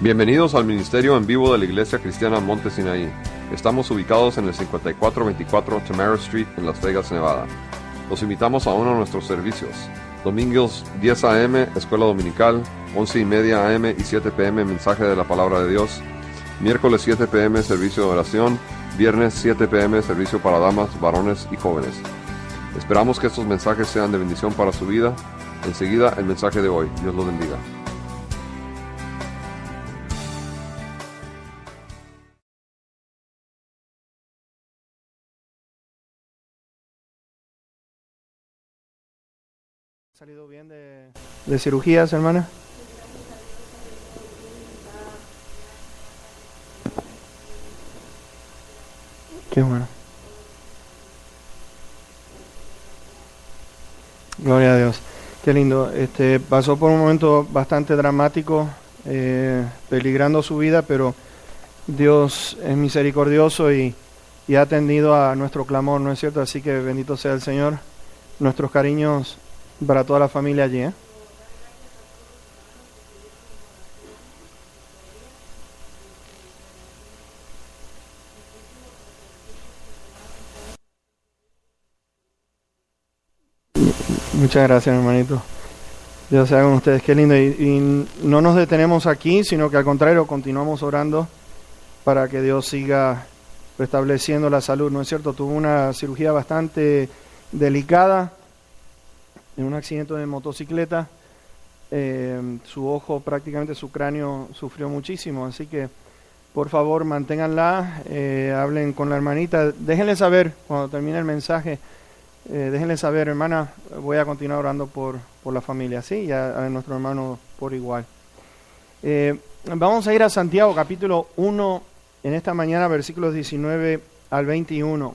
Bienvenidos al Ministerio en Vivo de la Iglesia Cristiana Monte Sinaí. Estamos ubicados en el 5424 Tamara Street en Las Vegas, Nevada. Los invitamos a uno de nuestros servicios. Domingos 10 a.m. Escuela Dominical, 11:30 a.m. y 7 p.m. Mensaje de la Palabra de Dios. Miércoles 7 p.m. Servicio de oración. Viernes 7 p.m. Servicio para damas, varones y jóvenes. Esperamos que estos mensajes sean de bendición para su vida. Enseguida el mensaje de hoy. Dios los bendiga. ¿Salido bien de cirugías, hermana? Qué bueno. Gloria a Dios. Qué lindo. Pasó por un momento bastante dramático, peligrando su vida, pero Dios es misericordioso y ha atendido a nuestro clamor, ¿no es cierto? Así que bendito sea el Señor. Nuestros cariños para toda la familia allí, Muchas gracias, hermanito. Dios sea con ustedes, qué lindo. Y no nos detenemos aquí, sino que al contrario, continuamos orando para que Dios siga restableciendo la salud, ¿no es cierto? Tuvo una cirugía bastante delicada en un accidente de motocicleta. Su ojo, prácticamente su cráneo sufrió muchísimo, así que por favor manténganla, hablen con la hermanita, déjenle saber cuando termine el mensaje, déjenle saber, hermana, voy a continuar orando por la familia, ¿sí? Y a nuestro hermano por igual. Vamos a ir a Santiago capítulo 1 en esta mañana, versículos 19 al 21.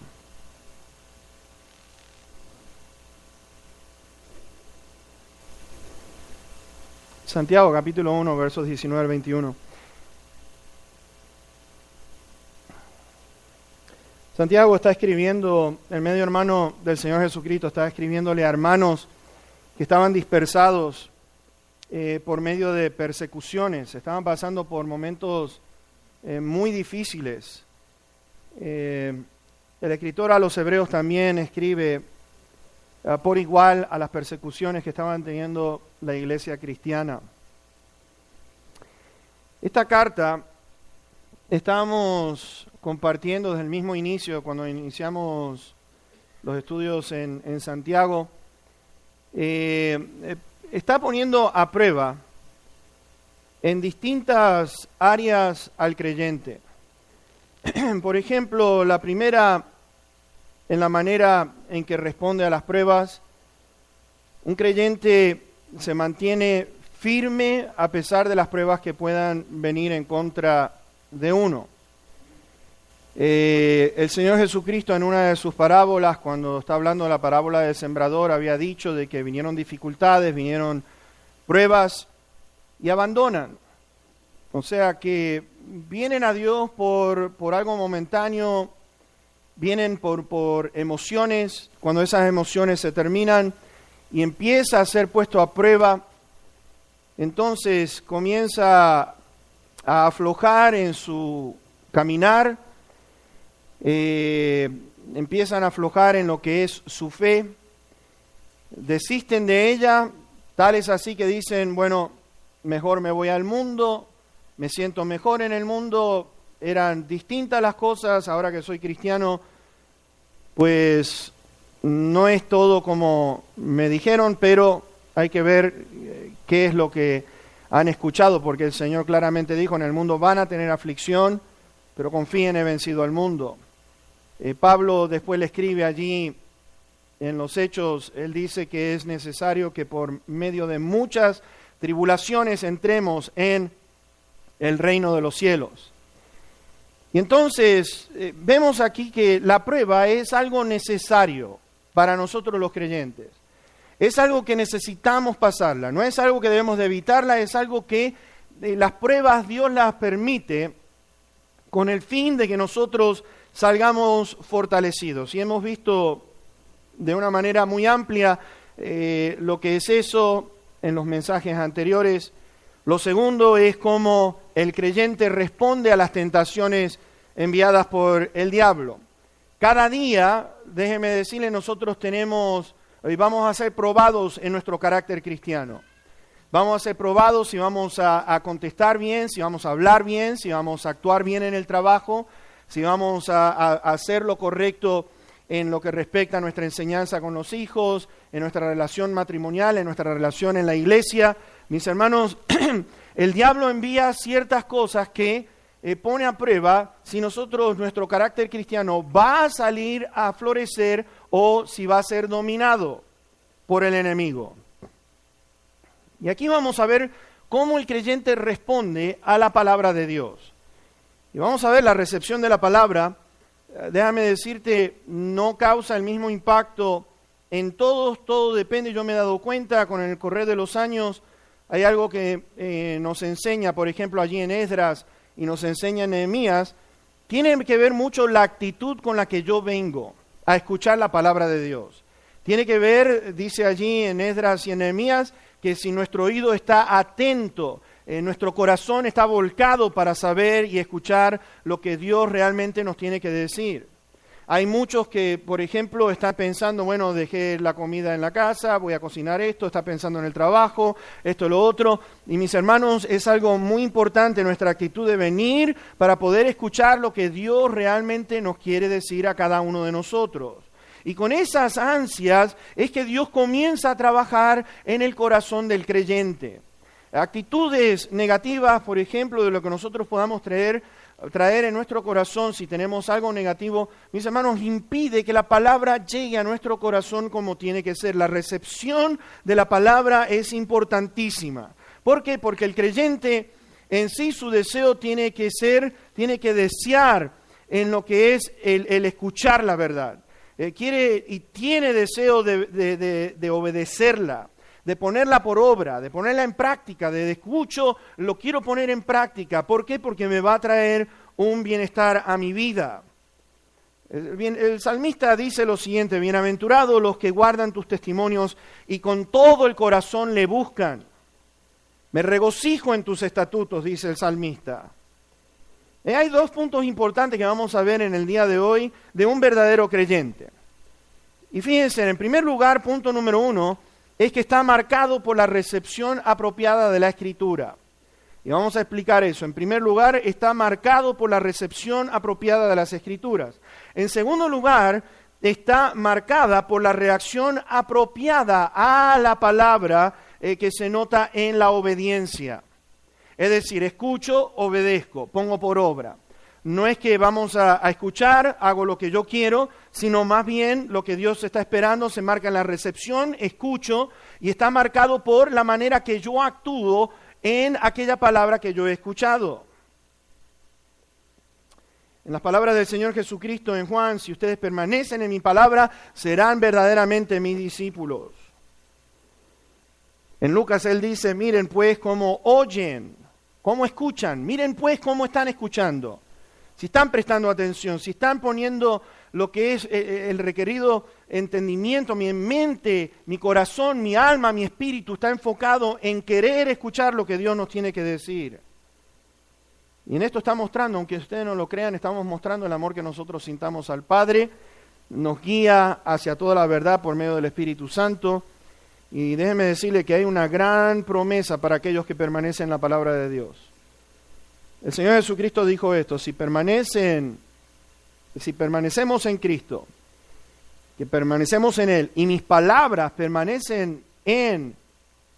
Santiago capítulo 1, versos 19 al 21. Santiago está escribiendo, el medio hermano del Señor Jesucristo, está escribiéndole a hermanos que estaban dispersados por medio de persecuciones, estaban pasando por momentos muy difíciles. El escritor a los hebreos también escribe por igual a las persecuciones que estaban teniendo la iglesia cristiana. Esta carta estábamos compartiendo desde el mismo inicio, cuando iniciamos los estudios en Santiago, está poniendo a prueba en distintas áreas al creyente. Por ejemplo, la primera, en la manera en que responde a las pruebas. Un creyente se mantiene firme a pesar de las pruebas que puedan venir en contra de uno. El Señor Jesucristo en una de sus parábolas, cuando está hablando de la parábola del sembrador, había dicho de que vinieron dificultades, vinieron pruebas y abandonan. O sea que vienen a Dios por algo momentáneo, vienen por emociones. Cuando esas emociones se terminan y empieza a ser puesto a prueba, entonces comienza a aflojar en su caminar, empiezan a aflojar en lo que es su fe, desisten de ella, tal es así que dicen, bueno, mejor me voy al mundo, me siento mejor en el mundo. Eran distintas las cosas, ahora que soy cristiano, pues no es todo como me dijeron, pero hay que ver qué es lo que han escuchado, porque el Señor claramente dijo, en el mundo van a tener aflicción, pero confíen, he vencido al mundo. Pablo después le escribe allí en los Hechos, él dice que es necesario que por medio de muchas tribulaciones entremos en el reino de los cielos. Y entonces vemos aquí que la prueba es algo necesario para nosotros los creyentes. Es algo que necesitamos pasarla, no es algo que debemos de evitarla, es algo que las pruebas Dios las permite con el fin de que nosotros salgamos fortalecidos. Y hemos visto de una manera muy amplia lo que es eso en los mensajes anteriores. Lo segundo es cómo el creyente responde a las tentaciones enviadas por el diablo. Cada día, déjeme decirle, nosotros tenemos y vamos a ser probados en nuestro carácter cristiano. Vamos a ser probados si vamos a contestar bien, si vamos a hablar bien, si vamos a actuar bien en el trabajo, si vamos a hacer lo correcto en lo que respecta a nuestra enseñanza con los hijos, en nuestra relación matrimonial, en nuestra relación en la iglesia. Mis hermanos, el diablo envía ciertas cosas que pone a prueba si nuestro carácter cristiano va a salir a florecer o si va a ser dominado por el enemigo. Y aquí vamos a ver cómo el creyente responde a la palabra de Dios. Y vamos a ver la recepción de la palabra. Déjame decirte, no causa el mismo impacto en todos, todo depende. Yo me he dado cuenta con el correr de los años, hay algo que nos enseña, por ejemplo, allí en Esdras y nos enseña en Nehemías, tiene que ver mucho la actitud con la que yo vengo a escuchar la palabra de Dios. Tiene que ver, dice allí en Esdras y en Nehemías, que si nuestro oído está atento, nuestro corazón está volcado para saber y escuchar lo que Dios realmente nos tiene que decir. Hay muchos que, por ejemplo, están pensando, bueno, dejé la comida en la casa, voy a cocinar esto, está pensando en el trabajo, esto, lo otro. Y mis hermanos, es algo muy importante nuestra actitud de venir para poder escuchar lo que Dios realmente nos quiere decir a cada uno de nosotros. Y con esas ansias es que Dios comienza a trabajar en el corazón del creyente. Actitudes negativas, por ejemplo, de lo que nosotros podamos traer en nuestro corazón, si tenemos algo negativo, mis hermanos, impide que la palabra llegue a nuestro corazón como tiene que ser. La recepción de la palabra es importantísima. ¿Por qué? Porque el creyente en sí, su deseo tiene que desear en lo que es el escuchar la verdad. Quiere y tiene deseo de obedecerla, de ponerla por obra, de ponerla en práctica, de escucho, lo quiero poner en práctica. ¿Por qué? Porque me va a traer un bienestar a mi vida. El salmista dice lo siguiente: bienaventurados los que guardan tus testimonios y con todo el corazón le buscan. Me regocijo en tus estatutos, dice el salmista. Hay dos puntos importantes que vamos a ver en el día de hoy de un verdadero creyente. Y fíjense, en primer lugar, punto número 1, es que está marcado por la recepción apropiada de la Escritura. Y vamos a explicar eso. En primer lugar, está marcado por la recepción apropiada de las Escrituras. En segundo lugar, está marcada por la reacción apropiada a la palabra que se nota en la obediencia. Es decir, escucho, obedezco, pongo por obra. No es que vamos a escuchar, hago lo que yo quiero, sino más bien lo que Dios está esperando se marca en la recepción, escucho, y está marcado por la manera que yo actúo en aquella palabra que yo he escuchado. En las palabras del Señor Jesucristo en Juan, si ustedes permanecen en mi palabra, serán verdaderamente mis discípulos. En Lucas él dice, miren pues cómo oyen, cómo escuchan, miren pues cómo están escuchando. Si están prestando atención, si están poniendo lo que es el requerido entendimiento, mi mente, mi corazón, mi alma, mi espíritu está enfocado en querer escuchar lo que Dios nos tiene que decir. Y en esto está mostrando, aunque ustedes no lo crean, estamos mostrando el amor que nosotros sintamos al Padre, nos guía hacia toda la verdad por medio del Espíritu Santo. Y déjenme decirle que hay una gran promesa para aquellos que permanecen en la palabra de Dios. El Señor Jesucristo dijo esto: si permanecemos en Cristo, que permanecemos en Él, y mis palabras permanecen en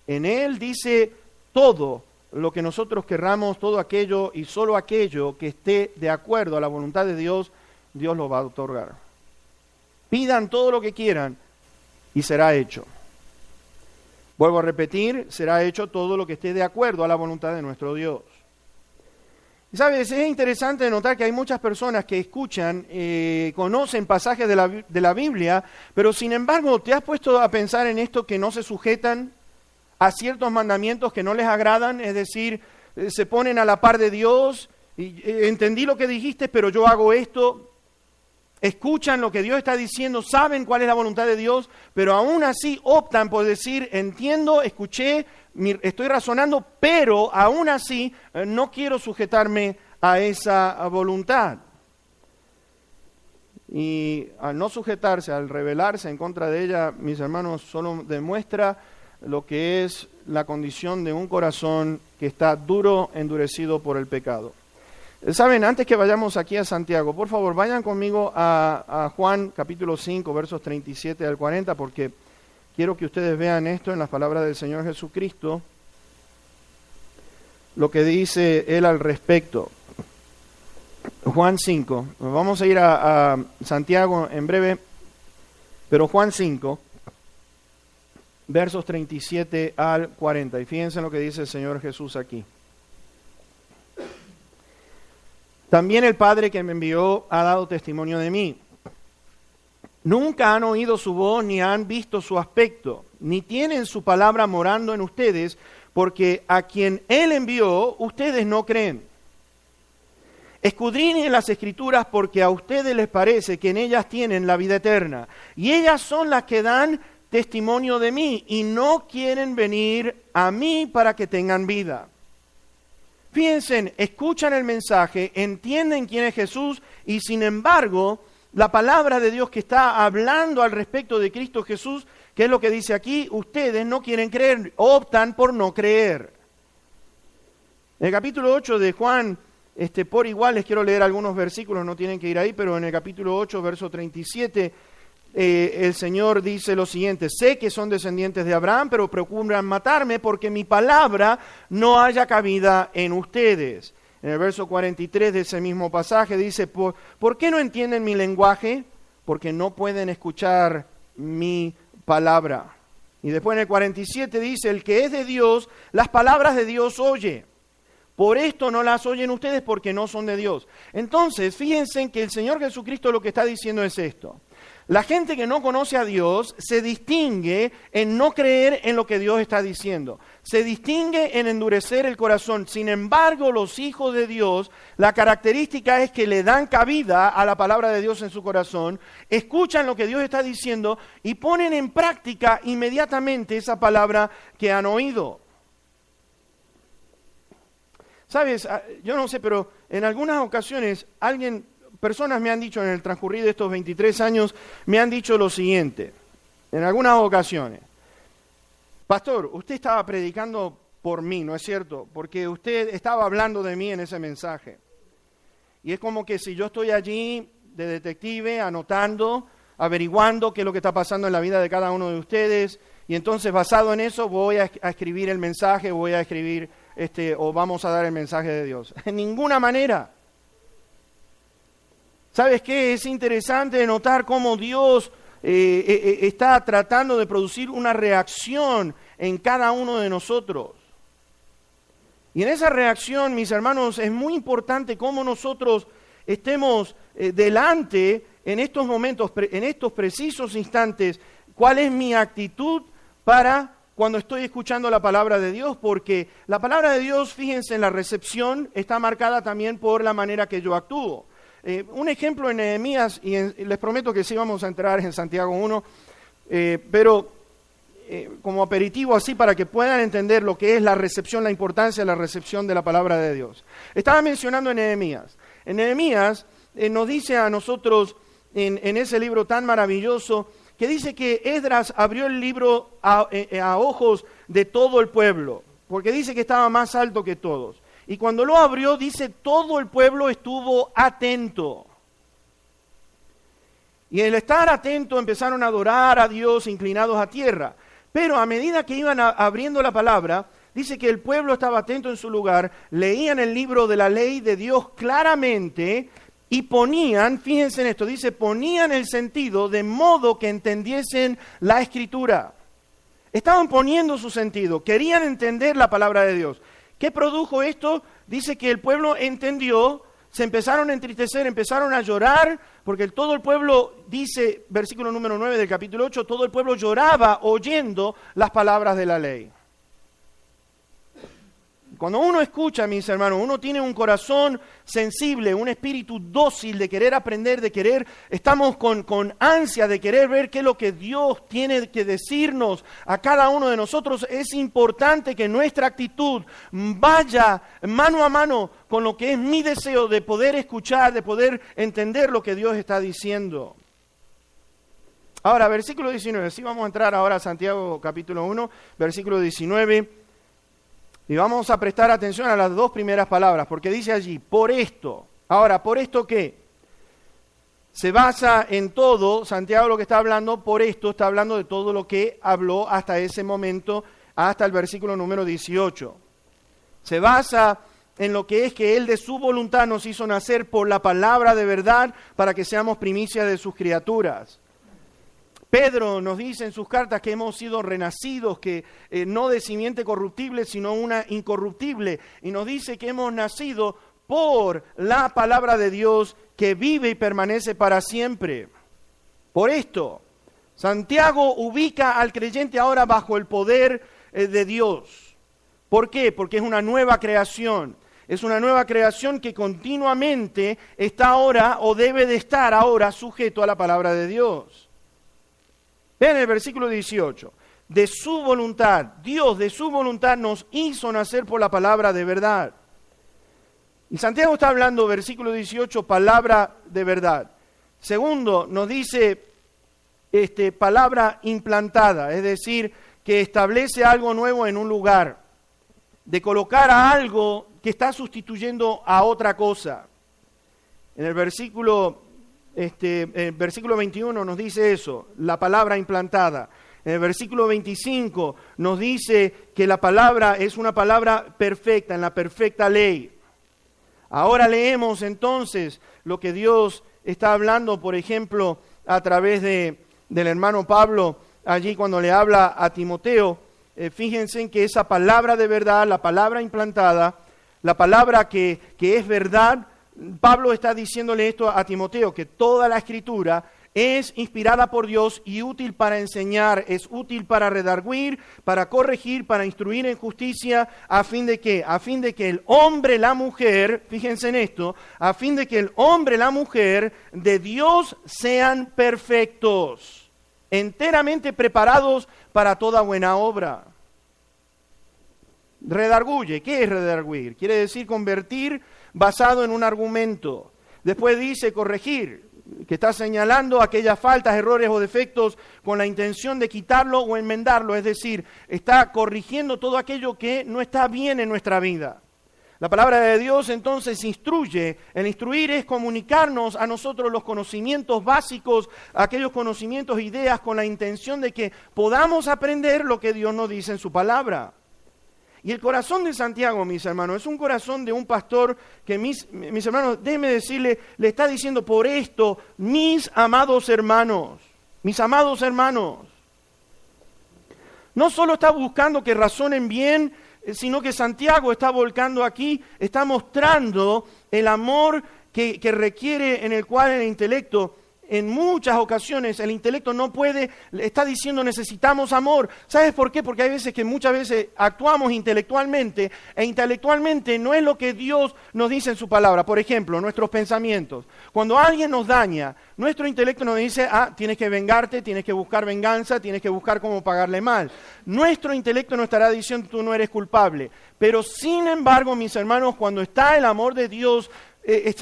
Él, dice, todo lo que nosotros querramos, todo aquello y solo aquello que esté de acuerdo a la voluntad de Dios, Dios lo va a otorgar. Pidan todo lo que quieran y será hecho. Vuelvo a repetir, será hecho todo lo que esté de acuerdo a la voluntad de nuestro Dios. Y sabes, es interesante notar que hay muchas personas que escuchan, conocen pasajes de la Biblia, pero sin embargo, ¿te has puesto a pensar en esto, que no se sujetan a ciertos mandamientos que no les agradan? Es decir, se ponen a la par de Dios, y entendí lo que dijiste, pero yo hago esto. escuchan lo que Dios está diciendo, saben cuál es la voluntad de Dios, pero aún así optan por decir, entiendo, escuché, estoy razonando, pero aún así no quiero sujetarme a esa voluntad. Y al no sujetarse, al rebelarse en contra de ella, mis hermanos, solo demuestra lo que es la condición de un corazón que está duro, endurecido por el pecado. Saben, antes que vayamos aquí a Santiago, por favor, vayan conmigo a Juan capítulo 5, versos 37 al 40, porque quiero que ustedes vean esto en las palabras del Señor Jesucristo, lo que dice Él al respecto. Juan 5, vamos a ir a Santiago en breve, pero Juan 5, versos 37 al 40, y fíjense en lo que dice el Señor Jesús aquí. También el Padre que me envió ha dado testimonio de mí. Nunca han oído su voz ni han visto su aspecto, ni tienen su palabra morando en ustedes, porque a quien Él envió, ustedes no creen. Escudriñen las Escrituras porque a ustedes les parece que en ellas tienen la vida eterna, y ellas son las que dan testimonio de mí, y no quieren venir a mí para que tengan vida. Fíjense, escuchan el mensaje, entienden quién es Jesús, y sin embargo, la palabra de Dios que está hablando al respecto de Cristo Jesús, que es lo que dice aquí, ustedes no quieren creer, optan por no creer. En el capítulo 8 de Juan, por igual les quiero leer algunos versículos, no tienen que ir ahí, pero en el capítulo 8, verso 37, el Señor dice lo siguiente: sé que son descendientes de Abraham, pero procuran matarme porque mi palabra no haya cabida en ustedes. En el verso 43 de ese mismo pasaje dice, ¿por qué no entienden mi lenguaje? Porque no pueden escuchar mi palabra. Y después en el 47 dice, el que es de Dios, las palabras de Dios oye. Por esto no las oyen ustedes porque no son de Dios. Entonces, fíjense que el Señor Jesucristo lo que está diciendo es esto. La gente que no conoce a Dios se distingue en no creer en lo que Dios está diciendo. Se distingue en endurecer el corazón. Sin embargo, los hijos de Dios, la característica es que le dan cabida a la palabra de Dios en su corazón, escuchan lo que Dios está diciendo y ponen en práctica inmediatamente esa palabra que han oído. ¿Sabes? Yo no sé, pero en algunas ocasiones personas me han dicho en el transcurrir de estos 23 años, me han dicho lo siguiente, en algunas ocasiones: pastor, usted estaba predicando por mí, ¿no es cierto? Porque usted estaba hablando de mí en ese mensaje. Y es como que si yo estoy allí de detective, anotando, averiguando qué es lo que está pasando en la vida de cada uno de ustedes, y entonces basado en eso voy a escribir el mensaje, voy a escribir o vamos a dar el mensaje de Dios. En ninguna manera. ¿Sabes qué? Es interesante notar cómo Dios está tratando de producir una reacción en cada uno de nosotros. Y en esa reacción, mis hermanos, es muy importante cómo nosotros estemos delante en estos momentos, en estos precisos instantes, cuál es mi actitud para cuando estoy escuchando la palabra de Dios, porque la palabra de Dios, fíjense, en la recepción está marcada también por la manera que yo actúo. Un ejemplo en Nehemías, y les prometo que sí vamos a entrar en Santiago 1, pero como aperitivo así para que puedan entender lo que es la recepción, la importancia de la recepción de la palabra de Dios. Estaba mencionando en Nehemías. En Nehemías nos dice a nosotros, en ese libro tan maravilloso, que dice que Esdras abrió el libro a ojos de todo el pueblo, porque dice que estaba más alto que todos. Y cuando lo abrió, dice, todo el pueblo estuvo atento. Y al estar atento empezaron a adorar a Dios inclinados a tierra. Pero a medida que iban abriendo la palabra, dice que el pueblo estaba atento en su lugar, leían el libro de la ley de Dios claramente y ponían, fíjense en esto, dice, ponían el sentido de modo que entendiesen la Escritura. Estaban poniendo su sentido, querían entender la palabra de Dios. ¿Qué produjo esto? Dice que el pueblo entendió, se empezaron a entristecer, empezaron a llorar, porque todo el pueblo, dice, versículo número 9 del capítulo 8, todo el pueblo lloraba oyendo las palabras de la ley. Cuando uno escucha, mis hermanos, uno tiene un corazón sensible, un espíritu dócil de querer aprender, estamos con ansia de querer ver qué es lo que Dios tiene que decirnos a cada uno de nosotros. Es importante que nuestra actitud vaya mano a mano con lo que es mi deseo de poder escuchar, de poder entender lo que Dios está diciendo. Ahora, versículo 19, sí vamos a entrar ahora a Santiago capítulo 1, versículo 19, y vamos a prestar atención a las dos primeras palabras, porque dice allí, por esto. Ahora, ¿por esto qué? Se basa en todo, Santiago lo que está hablando, por esto está hablando de todo lo que habló hasta ese momento, hasta el versículo número 18. Se basa en lo que es que Él de su voluntad nos hizo nacer por la palabra de verdad para que seamos primicia de sus criaturas. Pedro nos dice en sus cartas que hemos sido renacidos, que no de simiente corruptible, sino una incorruptible. Y nos dice que hemos nacido por la palabra de Dios que vive y permanece para siempre. Por esto, Santiago ubica al creyente ahora bajo el poder de Dios. ¿Por qué? Porque es una nueva creación. Es una nueva creación que continuamente está ahora o debe de estar ahora sujeto a la palabra de Dios. Vean el versículo 18. De su voluntad, Dios de su voluntad nos hizo nacer por la palabra de verdad. Y Santiago está hablando, versículo 18, palabra de verdad. Segundo, nos dice palabra implantada, es decir, que establece algo nuevo en un lugar, de colocar a algo que está sustituyendo a otra cosa. En el versículo 21 nos dice eso, la palabra implantada. En el versículo 25 nos dice que la palabra es una palabra perfecta, en la perfecta ley. Ahora leemos entonces lo que Dios está hablando, por ejemplo, a través del hermano Pablo, allí cuando le habla a Timoteo. Fíjense en que esa palabra de verdad, la palabra implantada, la palabra que es verdad, Pablo está diciéndole esto a Timoteo, que toda la Escritura es inspirada por Dios y útil para enseñar, es útil para redarguir, para corregir, para instruir en justicia, ¿a fin de qué? A fin de que el hombre, la mujer, fíjense en esto, a fin de que el hombre, la mujer de Dios sean perfectos, enteramente preparados para toda buena obra. Redarguye, ¿qué es redarguir? Quiere decir convertir basado en un argumento. Después dice corregir, que está señalando aquellas faltas, errores o defectos con la intención de quitarlo o enmendarlo, es decir, está corrigiendo todo aquello que no está bien en nuestra vida. La palabra de Dios entonces instruye. El instruir es comunicarnos a nosotros los conocimientos básicos, aquellos conocimientos e ideas con la intención de que podamos aprender lo que Dios nos dice en su palabra. Y el corazón de Santiago, mis hermanos, es un corazón de un pastor que, mis hermanos, déjenme decirle, le está diciendo por esto, mis amados hermanos, no solo está buscando que razonen bien, sino que Santiago está volcando aquí, está mostrando el amor que requiere, en el cual el intelecto, en muchas ocasiones, el intelecto no puede, está diciendo necesitamos amor. ¿Sabes por qué? Porque hay veces que muchas veces actuamos intelectualmente, e intelectualmente no es lo que Dios nos dice en su palabra. Por ejemplo, nuestros pensamientos. Cuando alguien nos daña, nuestro intelecto nos dice, tienes que vengarte, tienes que buscar venganza, tienes que buscar cómo pagarle mal. Nuestro intelecto nos estará diciendo, tú no eres culpable. Pero sin embargo, mis hermanos, cuando está el amor de Dios,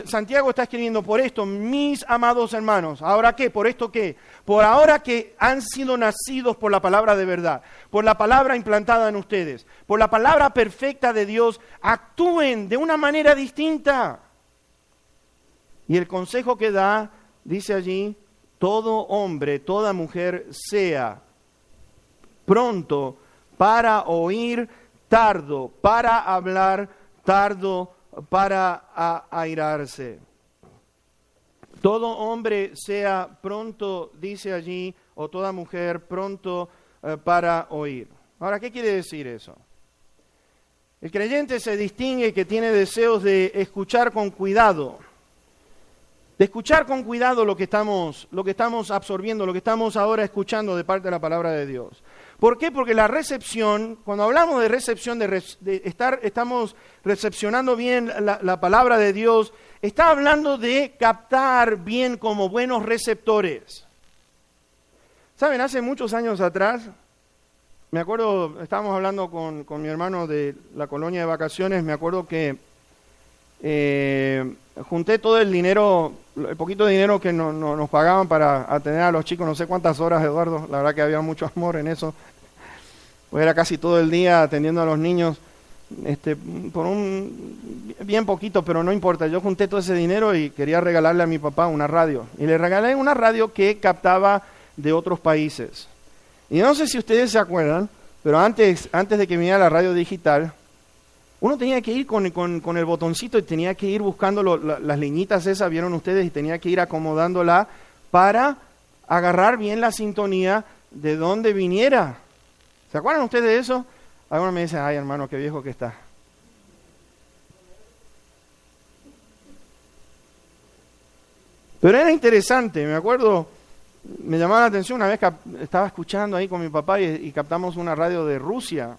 Santiago está escribiendo por esto, mis amados hermanos. ¿Ahora qué? ¿Por esto qué? Por ahora que han sido nacidos por la palabra de verdad, por la palabra implantada en ustedes, por la palabra perfecta de Dios, actúen de una manera distinta. Y el consejo que da, dice allí, todo hombre, toda mujer sea pronto para oír, tardo para hablar, tardo para airarse. Todo hombre sea pronto, dice allí, o toda mujer pronto para oír. Ahora, ¿qué quiere decir eso? El creyente se distingue que tiene deseos de escuchar con cuidado, lo que estamos absorbiendo, lo que estamos ahora escuchando de parte de la palabra de Dios. ¿Por qué? Porque la recepción, cuando hablamos de recepción, estamos recepcionando bien la palabra de Dios, está hablando de captar bien como buenos receptores. ¿Saben? Hace muchos años atrás, me acuerdo, estábamos hablando con mi hermano de la colonia de vacaciones, me acuerdo que junté todo el dinero, el poquito de dinero que nos pagaban para atender a los chicos, no sé cuántas horas, Eduardo, la verdad que había mucho amor en eso, pues era casi todo el día atendiendo a los niños, por un bien poquito, pero no importa, yo junté todo ese dinero y quería regalarle a mi papá una radio, y le regalé una radio que captaba de otros países. Y no sé si ustedes se acuerdan, pero antes de que viniera la radio digital, uno tenía que ir con el botoncito y tenía que ir buscando las liñitas esas, vieron ustedes, y tenía que ir acomodándola para agarrar bien la sintonía de donde viniera. ¿Se acuerdan ustedes de eso? Algunos me dicen, ay hermano, qué viejo que está. Pero era interesante, me acuerdo, me llamaba la atención una vez que estaba escuchando ahí con mi papá y captamos una radio de Rusia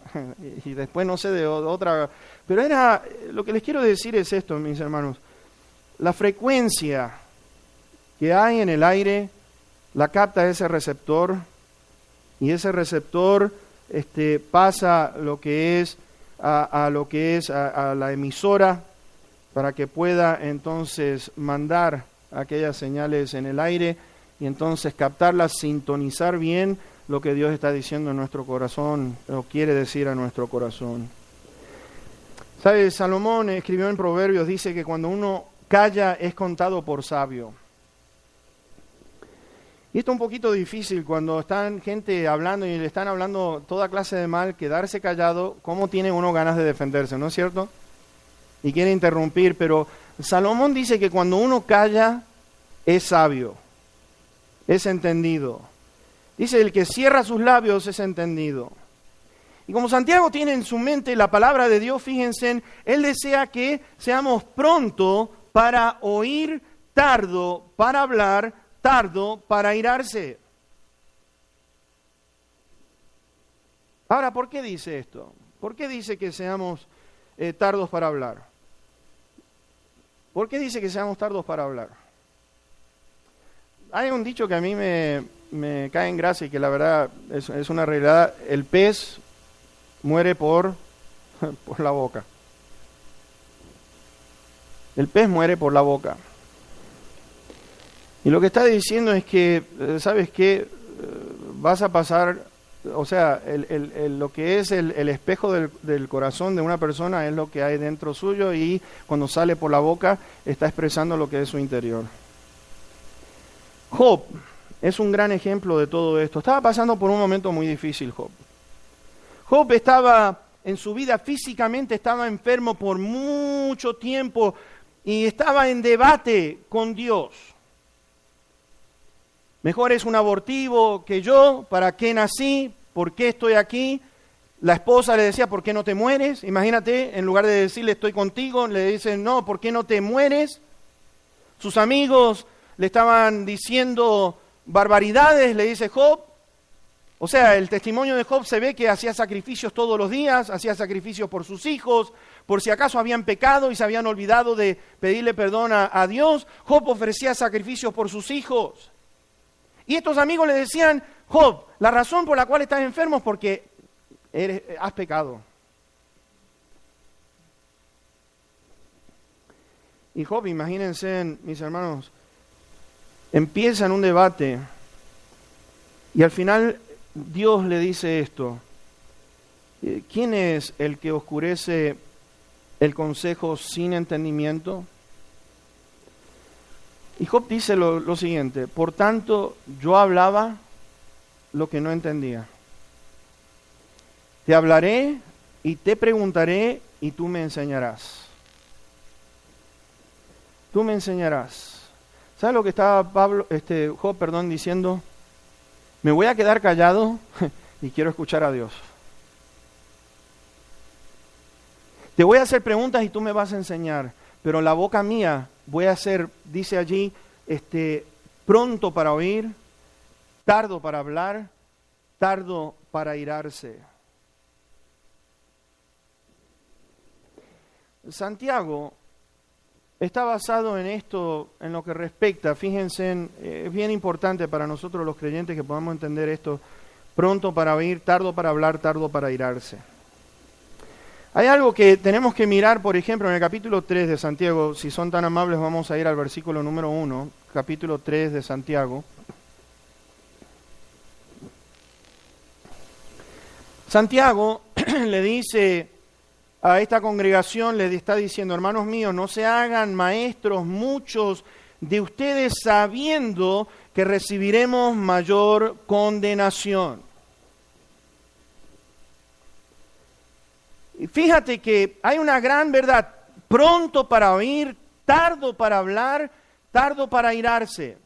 y después no sé de otra, pero lo que les quiero decir es esto, mis hermanos, la frecuencia que hay en el aire la capta ese receptor y ese receptor pasa lo que es a la emisora para que pueda entonces mandar aquellas señales en el aire y entonces captarlas, sintonizar bien lo que Dios está diciendo en nuestro corazón, o quiere decir a nuestro corazón. ¿Sabe? Salomón escribió en Proverbios, dice que cuando uno calla es contado por sabio. Y esto es un poquito difícil cuando están gente hablando y le están hablando toda clase de mal, quedarse callado, ¿cómo tiene uno ganas de defenderse, no es cierto? Y quiere interrumpir, pero Salomón dice que cuando uno calla es sabio. Es entendido. Dice, el que cierra sus labios es entendido. Y como Santiago tiene en su mente la palabra de Dios, fíjense, él desea que seamos pronto para oír, tardo para hablar, tardo para airarse. Ahora, ¿por qué dice esto? ¿Por qué dice que seamos tardos para hablar? ¿Por qué dice que seamos tardos para hablar? Hay un dicho que a mí me cae en gracia y que la verdad es una realidad. El pez muere por la boca. El pez muere por la boca. Y lo que está diciendo es que, ¿sabes qué? Vas a pasar, o sea, lo que es el espejo del corazón de una persona es lo que hay dentro suyo y cuando sale por la boca está expresando lo que es su interior. Job es un gran ejemplo de todo esto. Estaba pasando por un momento muy difícil Job. Job estaba en su vida físicamente, estaba enfermo por mucho tiempo y estaba en debate con Dios. Mejor es un abortivo que yo, ¿para qué nací? ¿Por qué estoy aquí? La esposa le decía, ¿por qué no te mueres? Imagínate, en lugar de decirle estoy contigo, le dicen, no, ¿por qué no te mueres? Sus amigos le estaban diciendo barbaridades, le dice Job. O sea, el testimonio de Job se ve que hacía sacrificios todos los días, hacía sacrificios por sus hijos, por si acaso habían pecado y se habían olvidado de pedirle perdón a Dios. Job ofrecía sacrificios por sus hijos. Y estos amigos le decían, Job, la razón por la cual estás enfermo es porque has pecado. Y Job, imagínense, mis hermanos, empieza en un debate y al final Dios le dice esto: ¿quién es el que oscurece el consejo sin entendimiento? Y Job dice lo siguiente: por tanto, yo hablaba lo que no entendía. Te hablaré y te preguntaré y tú me enseñarás. Tú me enseñarás. ¿Sabes lo que estaba Job diciendo? Me voy a quedar callado y quiero escuchar a Dios. Te voy a hacer preguntas y tú me vas a enseñar, pero la boca mía voy a ser, dice allí, pronto para oír, tardo para hablar, tardo para airarse. Santiago está basado en esto, en lo que respecta, fíjense, es bien importante para nosotros los creyentes que podamos entender esto, pronto para oír, tardo para hablar, tardo para airarse. Hay algo que tenemos que mirar, por ejemplo, en el capítulo 3 de Santiago, si son tan amables vamos a ir al versículo número 1, capítulo 3 de Santiago. Santiago le dice a esta congregación, le está diciendo, hermanos míos, no se hagan maestros muchos de ustedes sabiendo que recibiremos mayor condenación. Y fíjate que hay una gran verdad, pronto para oír, tardo para hablar, tardo para airarse.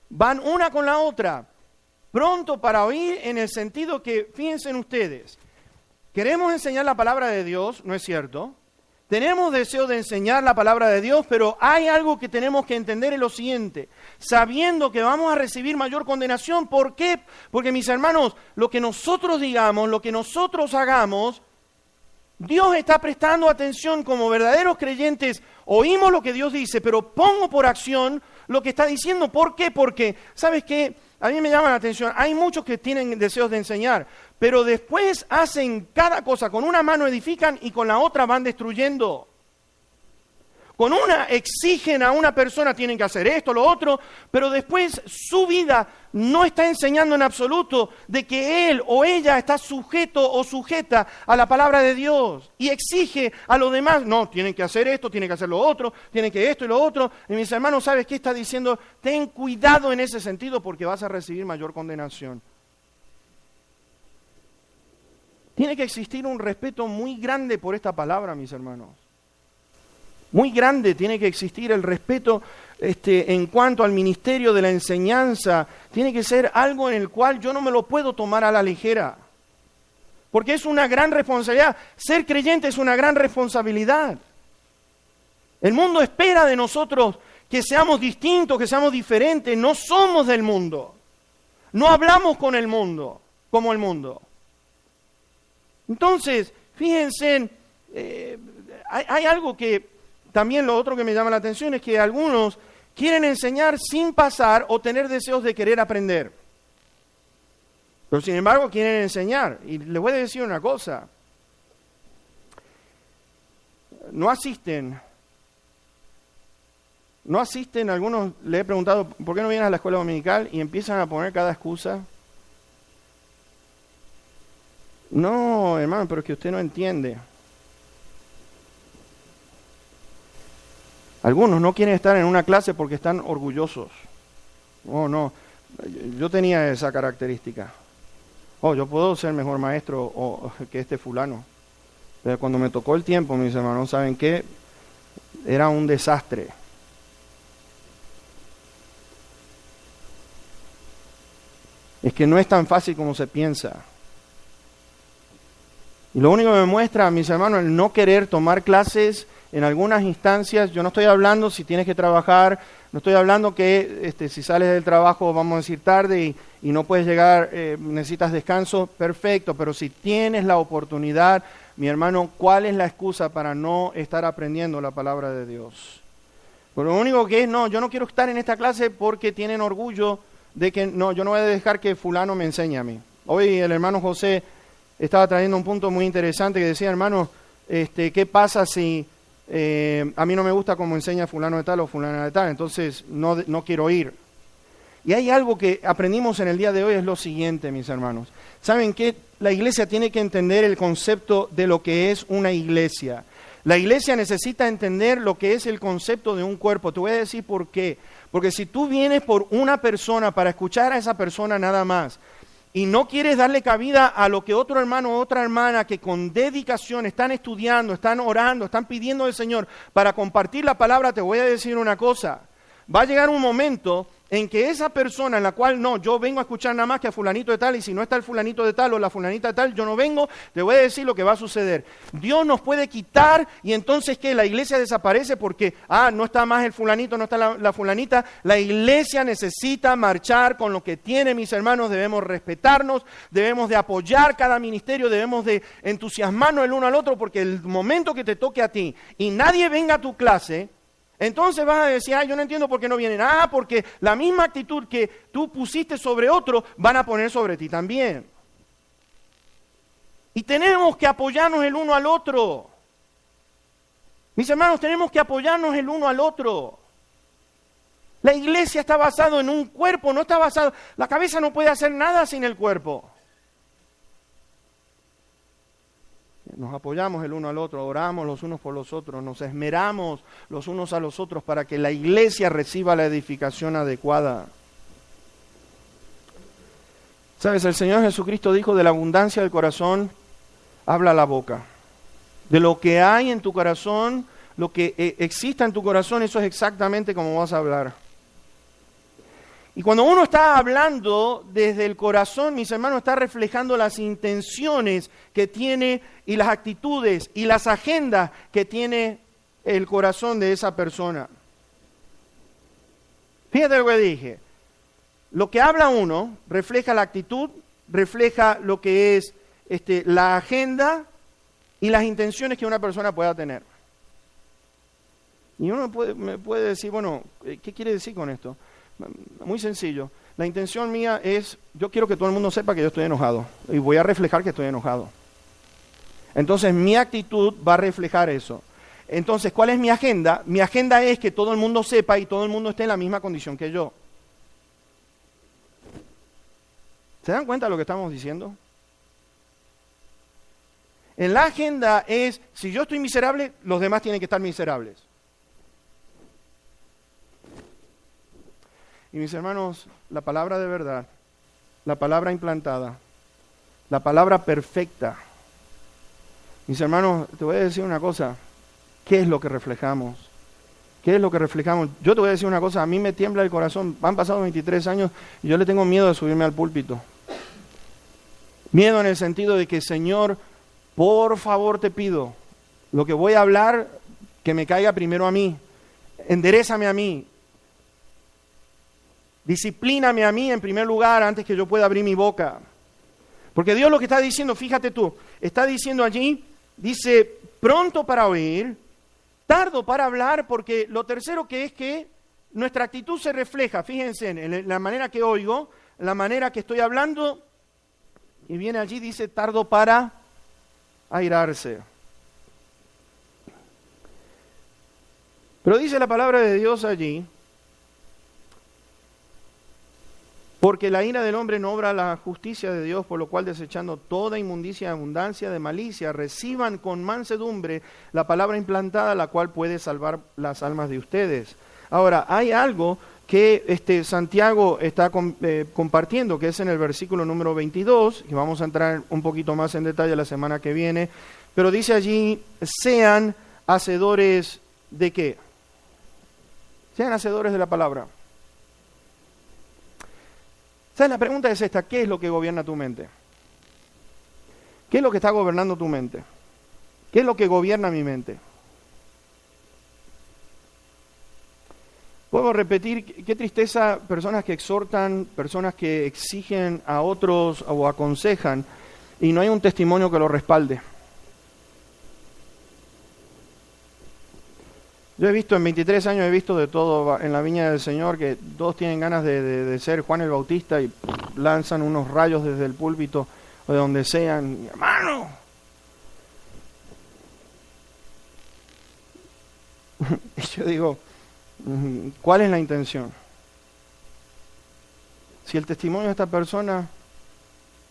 Van una con la otra. Pronto para oír en el sentido que, fíjense ustedes, queremos enseñar la palabra de Dios, ¿no es cierto? Tenemos deseo de enseñar la palabra de Dios, pero hay algo que tenemos que entender en lo siguiente, sabiendo que vamos a recibir mayor condenación. ¿Por qué? Porque, mis hermanos, lo que nosotros digamos, lo que nosotros hagamos, Dios está prestando atención. Como verdaderos creyentes, oímos lo que Dios dice, pero pongo por acción lo que está diciendo. ¿Por qué? Porque, ¿sabes qué? A mí me llama la atención, hay muchos que tienen deseos de enseñar, pero después hacen cada cosa, con una mano edifican y con la otra van destruyendo. Con una exigen a una persona, tienen que hacer esto, lo otro, pero después su vida no está enseñando en absoluto de que él o ella está sujeto o sujeta a la palabra de Dios y exige a los demás, no, tienen que hacer esto, tienen que hacer lo otro, tienen que esto y lo otro. Y mis hermanos, ¿sabes qué está diciendo? Ten cuidado en ese sentido porque vas a recibir mayor condenación. Tiene que existir un respeto muy grande por esta palabra, mis hermanos. Muy grande tiene que existir el respeto en cuanto al ministerio de la enseñanza. Tiene que ser algo en el cual yo no me lo puedo tomar a la ligera. Porque es una gran responsabilidad. Ser creyente es una gran responsabilidad. El mundo espera de nosotros que seamos distintos, que seamos diferentes. No somos del mundo. No hablamos con el mundo, como el mundo. Entonces, fíjense, hay algo que... También lo otro que me llama la atención es que algunos quieren enseñar sin pasar o tener deseos de querer aprender. Pero sin embargo quieren enseñar. Y les voy a decir una cosa. No asisten, algunos le he preguntado, ¿por qué no vienen a la escuela dominical? Y empiezan a poner cada excusa. No, hermano, pero es que usted no entiende. Algunos no quieren estar en una clase porque están orgullosos. Oh, no, yo tenía esa característica. Oh, yo puedo ser mejor maestro que este fulano. Pero cuando me tocó el tiempo, mis hermanos, ¿saben qué? Era un desastre. Es que no es tan fácil como se piensa. Y lo único que me muestra, mis hermanos, el no querer tomar clases en algunas instancias. Yo no estoy hablando si tienes que trabajar, no estoy hablando que si sales del trabajo, vamos a decir tarde y no puedes llegar, necesitas descanso, perfecto, pero si tienes la oportunidad, mi hermano, ¿cuál es la excusa para no estar aprendiendo la palabra de Dios? Pero lo único que es, no, yo no quiero estar en esta clase porque tienen orgullo de que, no, yo no voy a dejar que fulano me enseñe a mí. Hoy el hermano José estaba trayendo un punto muy interesante que decía, hermano, ¿qué pasa si a mí no me gusta cómo enseña fulano de tal o fulana de tal? Entonces no quiero ir. Y hay algo que aprendimos en el día de hoy, es lo siguiente, mis hermanos. ¿Saben qué? La iglesia tiene que entender el concepto de lo que es una iglesia. La iglesia necesita entender lo que es el concepto de un cuerpo. Te voy a decir por qué. Porque si tú vienes por una persona para escuchar a esa persona nada más, y no quieres darle cabida a lo que otro hermano o otra hermana que con dedicación están estudiando, están orando, están pidiendo al Señor para compartir la palabra, te voy a decir una cosa. va a llegar un momento en que esa persona en la cual no, yo vengo a escuchar nada más que a fulanito de tal, y si no está el fulanito de tal o la fulanita de tal, yo no vengo, te voy a decir lo que va a suceder. Dios nos puede quitar y entonces ¿qué? La iglesia desaparece porque, no está más el fulanito, no está la fulanita. La iglesia necesita marchar con lo que tiene, mis hermanos, debemos respetarnos, debemos de apoyar cada ministerio, debemos de entusiasmarnos el uno al otro, porque el momento que te toque a ti y nadie venga a tu clase, entonces vas a decir, yo no entiendo por qué no vienen. Porque la misma actitud que tú pusiste sobre otro, van a poner sobre ti también. Y tenemos que apoyarnos el uno al otro. Mis hermanos, tenemos que apoyarnos el uno al otro. La iglesia está basada en un cuerpo, no está basada... La cabeza no puede hacer nada sin el cuerpo. Nos apoyamos el uno al otro, oramos los unos por los otros, nos esmeramos los unos a los otros para que la iglesia reciba la edificación adecuada. ¿Sabes? El Señor Jesucristo dijo, de la abundancia del corazón habla la boca. De lo que hay en tu corazón, lo que exista en tu corazón, eso es exactamente como vas a hablar. Y cuando uno está hablando desde el corazón, mis hermanos, está reflejando las intenciones que tiene y las actitudes y las agendas que tiene el corazón de esa persona. Fíjate lo que dije. Lo que habla uno refleja la actitud, refleja lo que es la agenda y las intenciones que una persona pueda tener. Y uno me puede decir, bueno, ¿qué quiere decir con esto? Muy sencillo. La intención mía es, yo quiero que todo el mundo sepa que yo estoy enojado y voy a reflejar que estoy enojado. Entonces mi actitud va a reflejar eso. Entonces, ¿cuál es mi agenda? Mi agenda es que todo el mundo sepa y todo el mundo esté en la misma condición que yo. ¿Se dan cuenta de lo que estamos diciendo? En la agenda es, si yo estoy miserable, los demás tienen que estar miserables. Y mis hermanos, la palabra de verdad, la palabra implantada, la palabra perfecta. Mis hermanos, te voy a decir una cosa, ¿qué es lo que reflejamos? ¿Qué es lo que reflejamos? Yo te voy a decir una cosa, a mí me tiembla el corazón, han pasado 23 años y yo le tengo miedo de subirme al púlpito. Miedo en el sentido de que, Señor, por favor te pido, lo que voy a hablar, que me caiga primero a mí, enderézame a mí. Disciplíname a mí en primer lugar antes que yo pueda abrir mi boca. Porque Dios lo que está diciendo, fíjate tú, está diciendo allí, dice, pronto para oír, tardo para hablar, porque lo tercero que es que nuestra actitud se refleja, fíjense, en la manera que oigo, en la manera que estoy hablando, y viene allí, dice, tardo para airarse. Pero dice la palabra de Dios allí, porque la ira del hombre no obra la justicia de Dios, por lo cual desechando toda inmundicia y abundancia de malicia, reciban con mansedumbre la palabra implantada, la cual puede salvar las almas de ustedes. Ahora, hay algo que Santiago está compartiendo, que es en el versículo número 22, y vamos a entrar un poquito más en detalle la semana que viene, pero dice allí, sean hacedores ¿de qué? Sean hacedores de la palabra. ¿Sabes? La pregunta es esta, ¿qué es lo que gobierna tu mente? ¿Qué es lo que está gobernando tu mente? ¿Qué es lo que gobierna mi mente? Puedo repetir, qué tristeza personas que exhortan, personas que exigen a otros o aconsejan y no hay un testimonio que lo respalde. Yo he visto, en 23 años he visto de todo en la viña del Señor, que todos tienen ganas de ser Juan el Bautista y lanzan unos rayos desde el púlpito o de donde sean. ¡Hermano! Y yo digo, ¿cuál es la intención? Si el testimonio de esta persona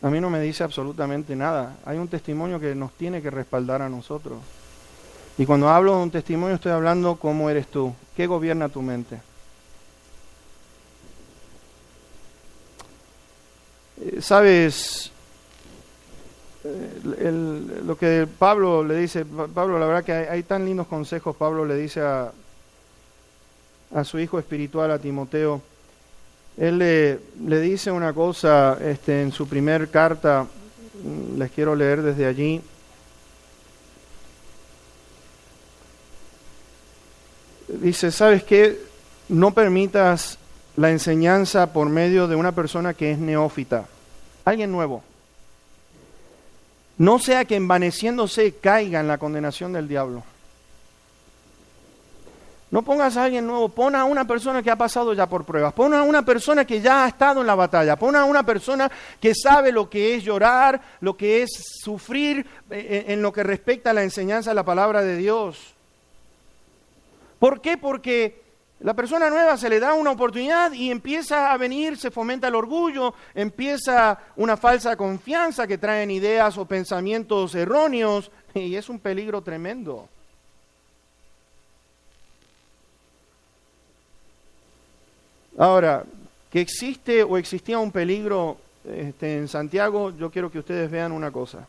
a mí no me dice absolutamente nada, hay un testimonio que nos tiene que respaldar a nosotros. Y cuando hablo de un testimonio estoy hablando cómo eres tú, qué gobierna tu mente. ¿Sabes? Lo que Pablo le dice, Pablo, la verdad que hay tan lindos consejos, Pablo le dice a su hijo espiritual, a Timoteo. Él le dice una cosa en su primer carta, les quiero leer desde allí. Dice, ¿sabes qué? No permitas la enseñanza por medio de una persona que es neófita, alguien nuevo. No sea que envaneciéndose caiga en la condenación del diablo. No pongas a alguien nuevo, pon a una persona que ha pasado ya por pruebas, pon a una persona que ya ha estado en la batalla, pon a una persona que sabe lo que es llorar, lo que es sufrir en lo que respecta a la enseñanza de la palabra de Dios. ¿Por qué? Porque la persona nueva se le da una oportunidad y empieza a venir, se fomenta el orgullo, empieza una falsa confianza que traen ideas o pensamientos erróneos y es un peligro tremendo. Ahora, que existe o existía un peligro en Santiago, yo quiero que ustedes vean una cosa.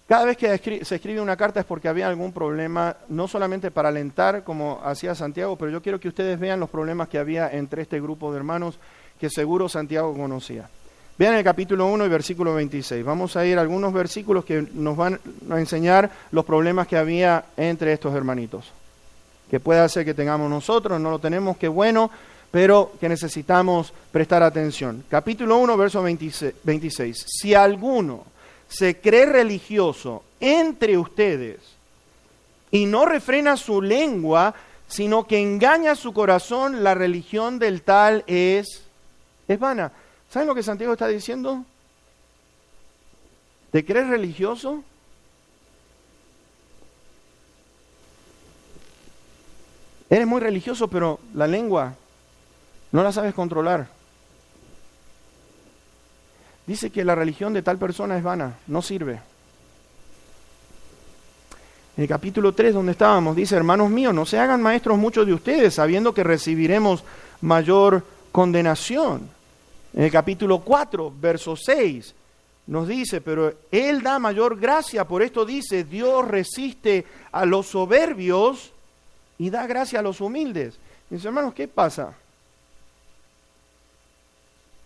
Cada vez que se escribe una carta es porque había algún problema, no solamente para alentar como hacía Santiago, pero yo quiero que ustedes vean los problemas que había entre este grupo de hermanos que seguro Santiago conocía. Vean el capítulo 1 y versículo 26. Vamos a ir a algunos versículos que nos van a enseñar los problemas que había entre estos hermanitos. Que puede hacer que tengamos nosotros, no lo tenemos, qué bueno, pero que necesitamos prestar atención. Capítulo 1, verso 26. Si alguno se cree religioso entre ustedes y no refrena su lengua, sino que engaña su corazón, la religión del tal es vana. ¿Saben lo que Santiago está diciendo? ¿Te crees religioso? Eres muy religioso, pero la lengua no la sabes controlar. Dice que la religión de tal persona es vana, no sirve. En el capítulo 3, donde estábamos, dice, hermanos míos, no se hagan maestros muchos de ustedes, sabiendo que recibiremos mayor condenación. En el capítulo 4, verso 6, nos dice, pero Él da mayor gracia, por esto dice, Dios resiste a los soberbios y da gracia a los humildes. Mis hermanos, ¿qué pasa?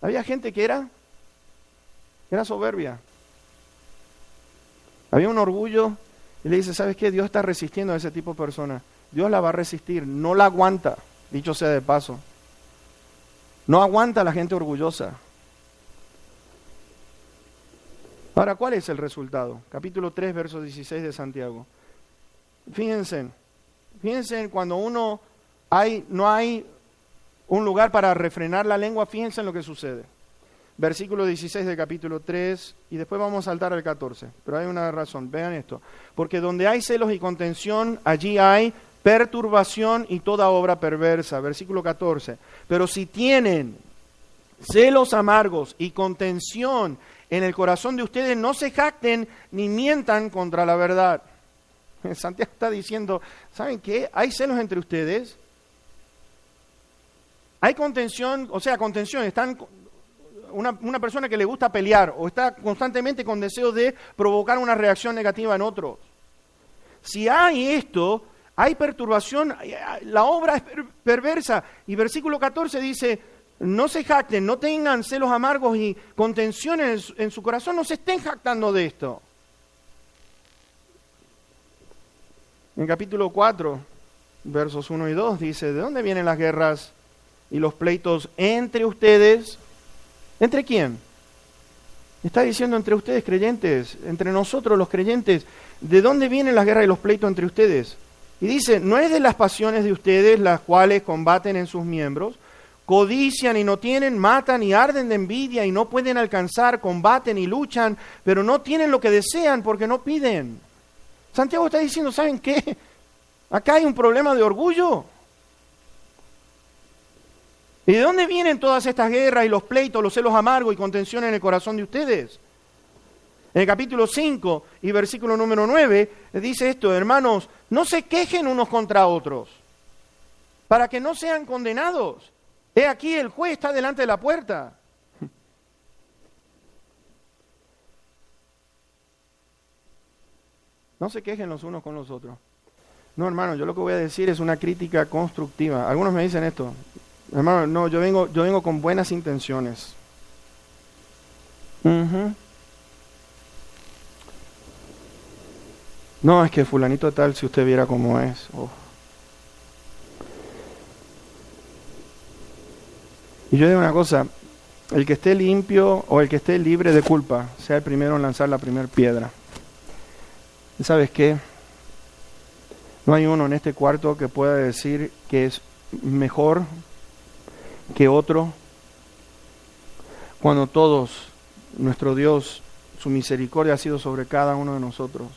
Había gente que era soberbia. Había un orgullo y le dice, ¿sabes qué? Dios está resistiendo a ese tipo de personas. Dios la va a resistir, no la aguanta, dicho sea de paso. No aguanta a la gente orgullosa. Ahora, ¿cuál es el resultado? Capítulo 3, verso 16 de Santiago. Fíjense cuando no hay un lugar para refrenar la lengua, fíjense en lo que sucede. Versículo 16 del capítulo 3, y después vamos a saltar al 14, pero hay una razón, vean esto. Porque donde hay celos y contención, allí hay perturbación y toda obra perversa. Versículo 14, pero si tienen celos amargos y contención en el corazón de ustedes, no se jacten ni mientan contra la verdad. Santiago está diciendo, ¿saben qué? Hay celos entre ustedes, hay contención, están una persona que le gusta pelear o está constantemente con deseo de provocar una reacción negativa en otros. Si hay esto, hay perturbación, la obra es perversa. Y versículo 14 dice, no se jacten, no tengan celos amargos y contención en su corazón, no se estén jactando de esto. En capítulo 4, versos 1 y 2 dice, ¿de dónde vienen las guerras y los pleitos entre ustedes? ¿Entre quién? Está diciendo entre ustedes creyentes, entre nosotros los creyentes. ¿De dónde vienen las guerras y los pleitos entre ustedes? Y dice, no es de las pasiones de ustedes las cuales combaten en sus miembros, codician y no tienen, matan y arden de envidia y no pueden alcanzar, combaten y luchan, pero no tienen lo que desean porque no piden. Santiago está diciendo, ¿saben qué? Acá hay un problema de orgullo. ¿Y de dónde vienen todas estas guerras y los pleitos, los celos amargos y contención en el corazón de ustedes? En el capítulo 5 y versículo número 9 dice esto, hermanos, no se quejen unos contra otros, para que no sean condenados. He aquí el juez está delante de la puerta. No se quejen los unos con los otros. No, hermano, yo lo que voy a decir es una crítica constructiva. Algunos me dicen esto. Hermano, no, yo vengo con buenas intenciones. No, es que fulanito tal, si usted viera cómo es. Oh. Y yo digo una cosa, el que esté limpio o el que esté libre de culpa, sea el primero en lanzar la primera piedra. ¿Sabes qué? No hay uno en este cuarto que pueda decir que es mejor que otro, cuando todos, nuestro Dios, su misericordia ha sido sobre cada uno de nosotros.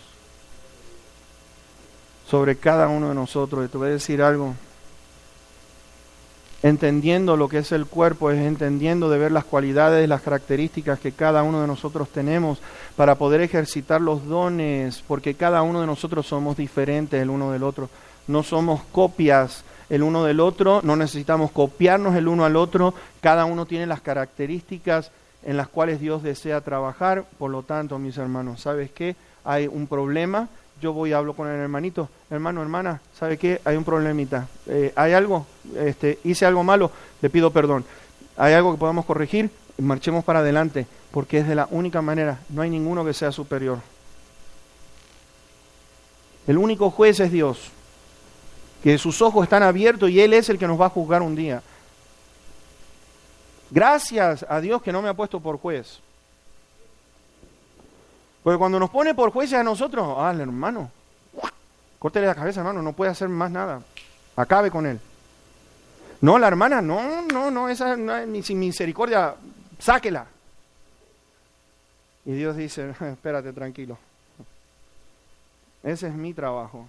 Sobre cada uno de nosotros. Y te voy a decir algo. Entendiendo lo que es el cuerpo, es entendiendo de ver las cualidades, las características que cada uno de nosotros tenemos para poder ejercitar los dones, porque cada uno de nosotros somos diferentes el uno del otro. No somos copias el uno del otro, no necesitamos copiarnos el uno al otro, cada uno tiene las características en las cuales Dios desea trabajar. Por lo tanto, mis hermanos, ¿sabes qué? Hay un problema. Yo voy y hablo con el hermanito, hermano, hermana, ¿sabe qué? Hay un problemita, ¿hay algo? Hice algo malo, le pido perdón. ¿Hay algo que podamos corregir? Marchemos para adelante, porque es de la única manera, no hay ninguno que sea superior. El único juez es Dios, que sus ojos están abiertos y Él es el que nos va a juzgar un día. Gracias a Dios que no me ha puesto por juez. Porque cuando nos pone por jueces a nosotros, hermano, córtele la cabeza, hermano, no puede hacer más nada. Acabe con él. No, la hermana, no, esa no es ni sin misericordia, sáquela. Y Dios dice, espérate, tranquilo. Ese es mi trabajo.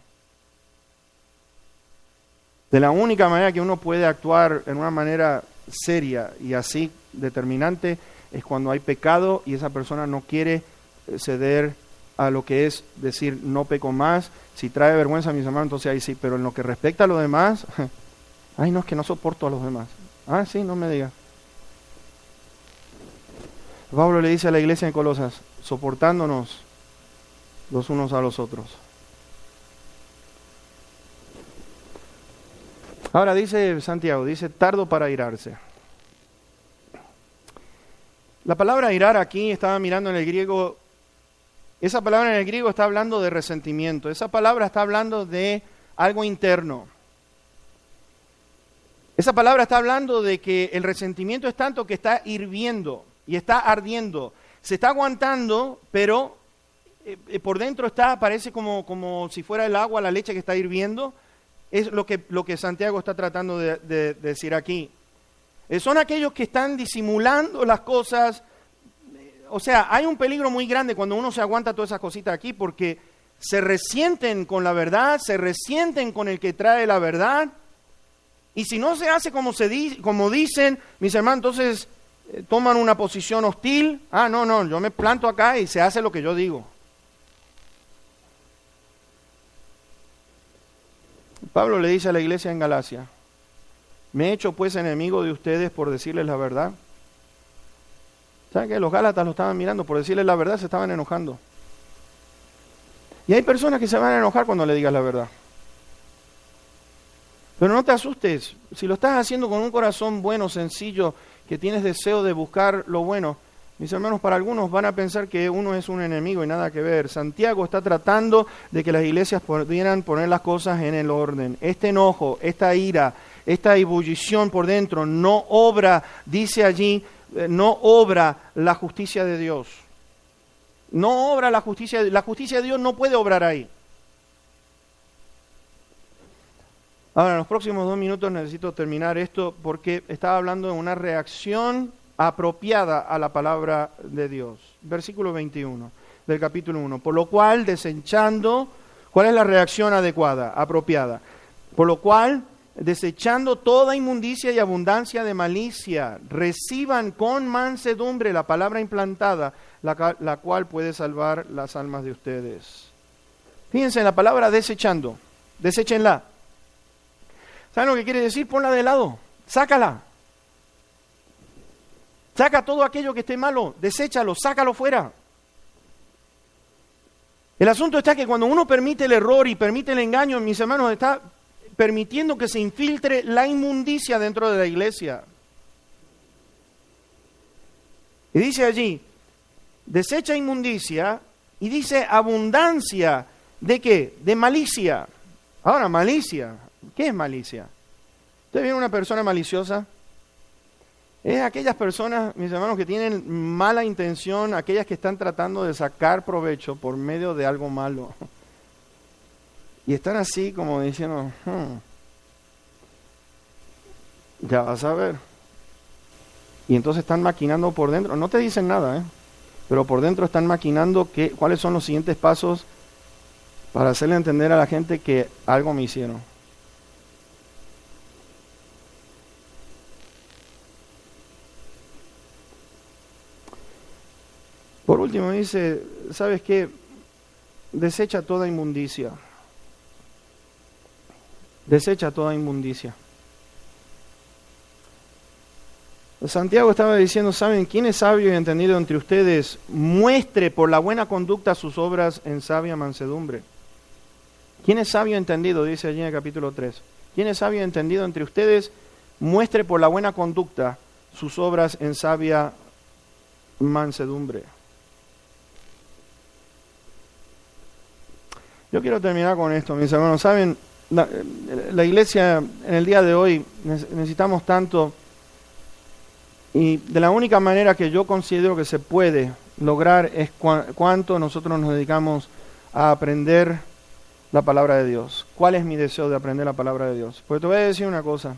De la única manera que uno puede actuar en una manera seria y así determinante es cuando hay pecado y esa persona no quiere ceder a lo que es decir no peco más. Si trae vergüenza a mis hermanos, entonces ahí sí, pero en lo que respecta a los demás, ay, no, es que no soporto a los demás. Sí, no me digas. Pablo le dice a la iglesia en Colosas, soportándonos los unos a los otros. Ahora dice Santiago, dice tardo para airarse. La palabra airar aquí, estaba mirando en el griego. Esa palabra en el griego está hablando de resentimiento. Esa palabra está hablando de algo interno. Esa palabra está hablando de que el resentimiento es tanto que está hirviendo y está ardiendo. Se está aguantando, pero por dentro parece como si fuera el agua, la leche que está hirviendo. Es lo que Santiago está tratando de decir aquí. Son aquellos que están disimulando las cosas. O sea, hay un peligro muy grande cuando uno se aguanta todas esas cositas aquí porque se resienten con la verdad, se resienten con el que trae la verdad. Y si no se hace como dicen, mis hermanos, entonces toman una posición hostil. No, yo me planto acá y se hace lo que yo digo. Pablo le dice a la iglesia en Galacia, ¿me he hecho pues enemigo de ustedes por decirles la verdad? ¿Saben qué? Los gálatas lo estaban mirando, por decirles la verdad se estaban enojando. Y hay personas que se van a enojar cuando le digas la verdad. Pero no te asustes, si lo estás haciendo con un corazón bueno, sencillo, que tienes deseo de buscar lo bueno, mis hermanos, para algunos van a pensar que uno es un enemigo y nada que ver. Santiago está tratando de que las iglesias pudieran poner las cosas en el orden. Este enojo, esta ira, esta ebullición por dentro no obra, dice allí, no obra la justicia de Dios. No obra la justicia de Dios no puede obrar ahí. Ahora, en los próximos 2 minutos necesito terminar esto porque estaba hablando de una reacción apropiada a la palabra de Dios. Versículo 21 del capítulo 1. Por lo cual, desechando, ¿cuál es la reacción adecuada, apropiada? Por lo cual, desechando toda inmundicia y abundancia de malicia, reciban con mansedumbre la palabra implantada, la cual puede salvar las almas de ustedes. Fíjense en la palabra desechando, deséchenla. ¿Saben lo que quiere decir? Ponla de lado, sácala. Saca todo aquello que esté malo, deséchalo, sácalo fuera. El asunto está que cuando uno permite el error y permite el engaño, mis hermanos, está permitiendo que se infiltre la inmundicia dentro de la iglesia. Y dice allí, desecha inmundicia, y dice abundancia, ¿de qué? De malicia. Ahora, malicia, ¿qué es malicia? ¿Usted ve una persona maliciosa? Es aquellas personas, mis hermanos, que tienen mala intención, aquellas que están tratando de sacar provecho por medio de algo malo. Y están así como diciendo, ya vas a ver. Y entonces están maquinando por dentro, no te dicen nada, pero por dentro están maquinando cuáles son los siguientes pasos para hacerle entender a la gente que algo me hicieron. Por último dice, ¿sabes qué? Desecha toda inmundicia. Desecha toda inmundicia. Santiago estaba diciendo, ¿saben quién es sabio y entendido entre ustedes? Muestre por la buena conducta sus obras en sabia mansedumbre. ¿Quién es sabio y entendido? Dice allí en el capítulo 3. ¿Quién es sabio y entendido entre ustedes? Muestre por la buena conducta sus obras en sabia mansedumbre. Yo quiero terminar con esto, mis hermanos. ¿Saben? La iglesia en el día de hoy necesitamos tanto, y de la única manera que yo considero que se puede lograr es cuánto nosotros nos dedicamos a aprender la palabra de Dios. ¿Cuál es mi deseo de aprender la palabra de Dios? Pues te voy a decir una cosa.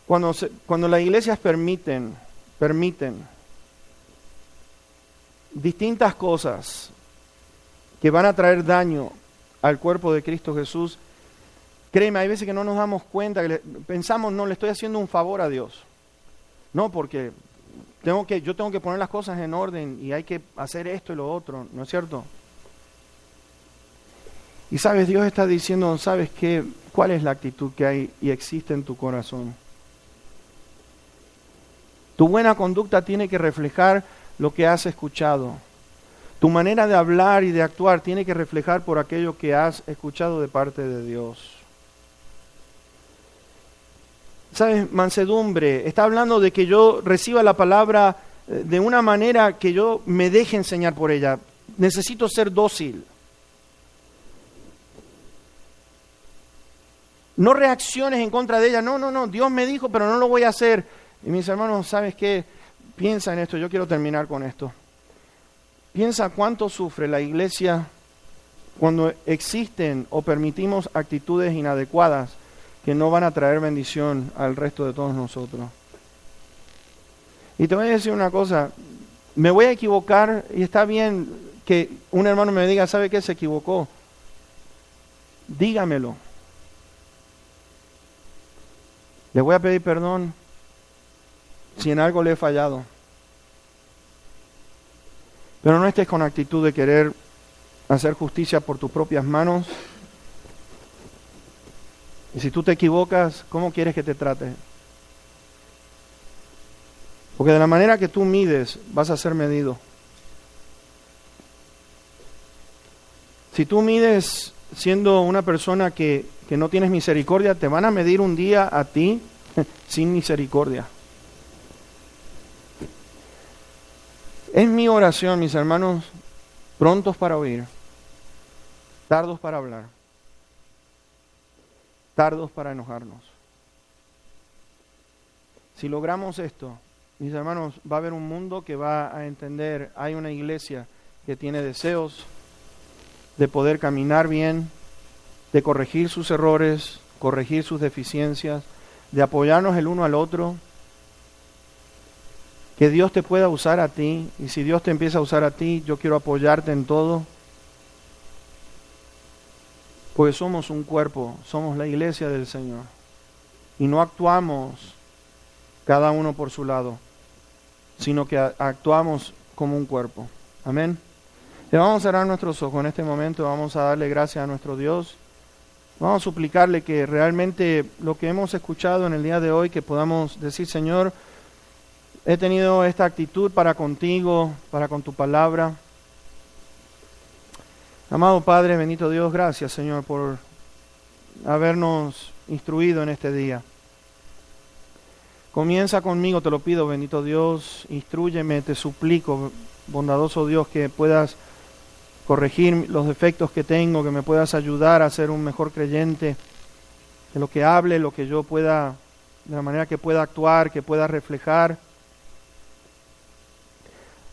Cuando las iglesias permiten distintas cosas que van a traer daño al cuerpo de Cristo Jesús, créeme, hay veces que no nos damos cuenta, que pensamos, no, le estoy haciendo un favor a Dios. No, porque yo tengo que poner las cosas en orden y hay que hacer esto y lo otro, ¿no es cierto? Y sabes, Dios está diciendo, ¿sabes qué? ¿Cuál es la actitud que hay y existe en tu corazón? Tu buena conducta tiene que reflejar lo que has escuchado. Tu manera de hablar y de actuar tiene que reflejar por aquello que has escuchado de parte de Dios. ¿Sabes? Mansedumbre. Está hablando de que yo reciba la palabra de una manera que yo me deje enseñar por ella. Necesito ser dócil. No reacciones en contra de ella. No, Dios me dijo, pero no lo voy a hacer. Y mis hermanos, ¿sabes qué? Piensa en esto. Yo quiero terminar con esto. Piensa cuánto sufre la iglesia cuando existen o permitimos actitudes inadecuadas que no van a traer bendición al resto de todos nosotros. Y te voy a decir una cosa, me voy a equivocar y está bien que un hermano me diga, ¿sabe qué? Se equivocó. Dígamelo. Le voy a pedir perdón si en algo le he fallado. Pero no estés con actitud de querer hacer justicia por tus propias manos. Y si tú te equivocas, ¿cómo quieres que te trate? Porque de la manera que tú mides, vas a ser medido. Si tú mides siendo una persona que no tienes misericordia, te van a medir un día a ti sin misericordia. Es mi oración, mis hermanos, prontos para oír, tardos para hablar, tardos para enojarnos. Si logramos esto, mis hermanos, va a haber un mundo que va a entender, hay una iglesia que tiene deseos de poder caminar bien, de corregir sus errores, corregir sus deficiencias, de apoyarnos el uno al otro. Que Dios te pueda usar a ti, y si Dios te empieza a usar a ti, yo quiero apoyarte en todo. Porque somos un cuerpo, somos la iglesia del Señor. Y no actuamos cada uno por su lado, sino que actuamos como un cuerpo. Amén. Le vamos a cerrar nuestros ojos en este momento, vamos a darle gracias a nuestro Dios. Vamos a suplicarle que realmente lo que hemos escuchado en el día de hoy, que podamos decir, Señor, he tenido esta actitud para contigo, para con tu palabra. Amado Padre, bendito Dios, gracias, Señor, por habernos instruido en este día. Comienza conmigo, te lo pido, bendito Dios, instrúyeme, te suplico, bondadoso Dios, que puedas corregir los defectos que tengo, que me puedas ayudar a ser un mejor creyente, que lo que hable, lo que yo pueda, de la manera que pueda actuar, que pueda reflejar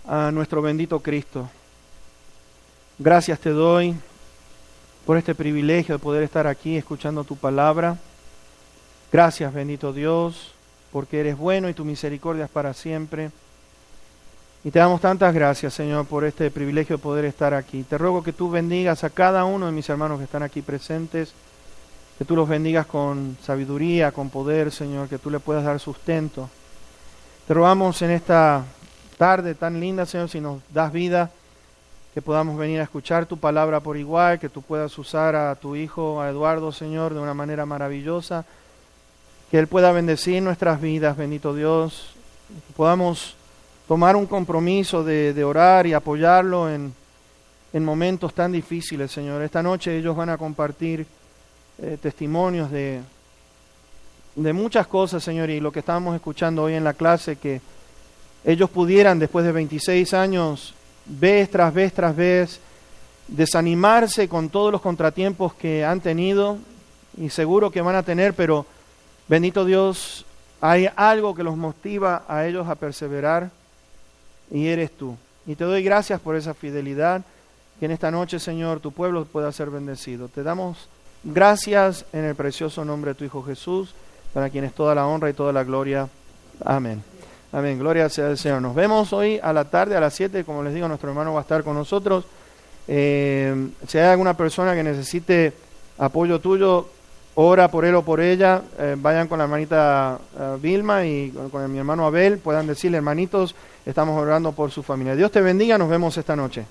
a nuestro bendito Cristo. Gracias te doy por este privilegio de poder estar aquí escuchando tu palabra. Gracias, bendito Dios, porque eres bueno y tu misericordia es para siempre. Y te damos tantas gracias, Señor, por este privilegio de poder estar aquí. Te ruego que tú bendigas a cada uno de mis hermanos que están aquí presentes, que tú los bendigas con sabiduría, con poder, Señor, que tú le puedas dar sustento. Te rogamos en esta tarde tan linda, Señor, si nos das vida, que podamos venir a escuchar tu palabra por igual, que tú puedas usar a tu hijo, a Eduardo, Señor, de una manera maravillosa, que él pueda bendecir nuestras vidas, bendito Dios, que podamos tomar un compromiso de orar y apoyarlo en momentos tan difíciles, Señor. Esta noche ellos van a compartir testimonios de muchas cosas, Señor, y lo que estábamos escuchando hoy en la clase, que ellos pudieran, después de 26 años, vez tras vez, desanimarse con todos los contratiempos que han tenido y seguro que van a tener, pero bendito Dios, hay algo que los motiva a ellos a perseverar y eres tú. Y te doy gracias por esa fidelidad, que en esta noche, Señor, tu pueblo pueda ser bendecido. Te damos gracias en el precioso nombre de tu Hijo Jesús, para quien es toda la honra y toda la gloria. Amén. Amén, gloria sea al Señor. Nos vemos hoy a la tarde, a las 7, como les digo, nuestro hermano va a estar con nosotros. Si hay alguna persona que necesite apoyo tuyo, ora por él o por ella, vayan con la hermanita Vilma y con mi hermano Abel, puedan decirle, hermanitos, estamos orando por su familia. Dios te bendiga, nos vemos esta noche.